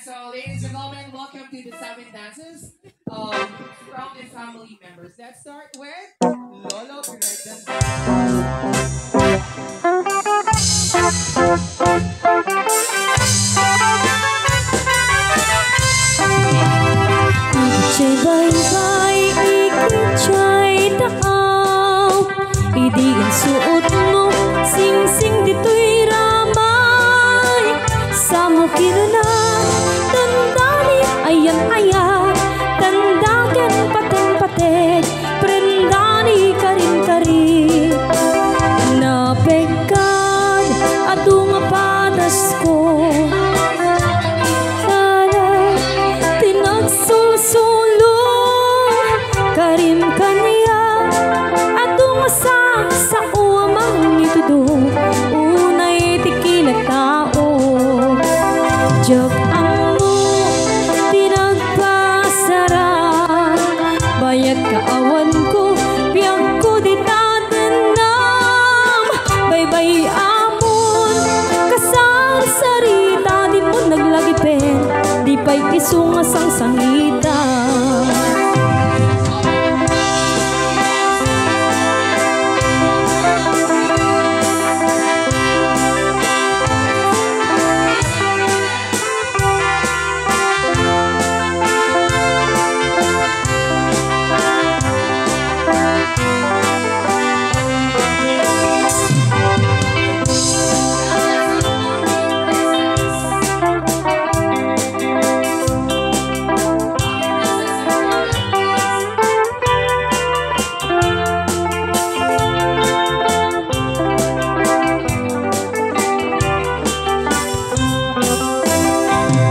So, ladies and gentlemen, welcome to the 7 dances from the family members. Let's start with Lolo Pinagdan. Ikitsay-baybay, ikitsay taaw. Idiin suot mo, sing-sing dito'y ramay. Samukin na, tandani, ayang-aya. Tandagan patan-patek, prendani karin-karin. Napegkad, adung patas ko. Solo karim kanya adung sa uamang ito do unay tikila tao jog ang mo pinagpasaran bayag kaawan ko biyag ko di tatanam baybay amon kasar sarita di mo naglagipen di pa'y isungas ang sangita.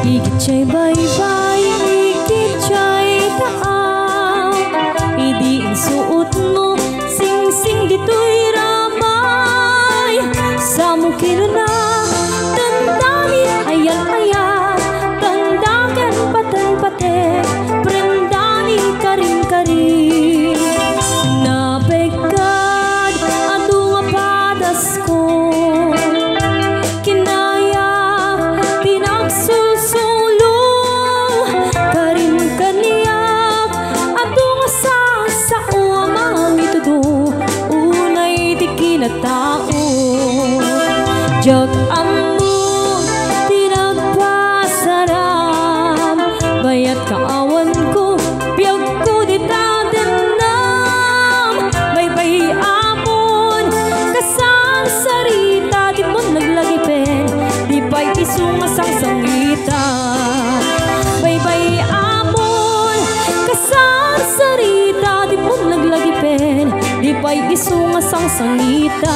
Ikitsay-baybay, ikitsay taaw. Idiin suot mo, sing-sing dito'y ramay. Samukin na, tandani, ayan-aya. Tandagan patan-patek, prendani karin-karin. Napegkad, adung padas ko. Kinaya, pinagsusulo karin kaniyak adung sa uamang ito do unay di kinatao jag ammo pinagpasaram bayat kaawan ko biyag ko di tatanam baybay amon kasang sarita di mo naglagipen di pa'y isungas ang sangita baybay amon kasar sarita di mo naglagipen di pa'y isungas ang sangita.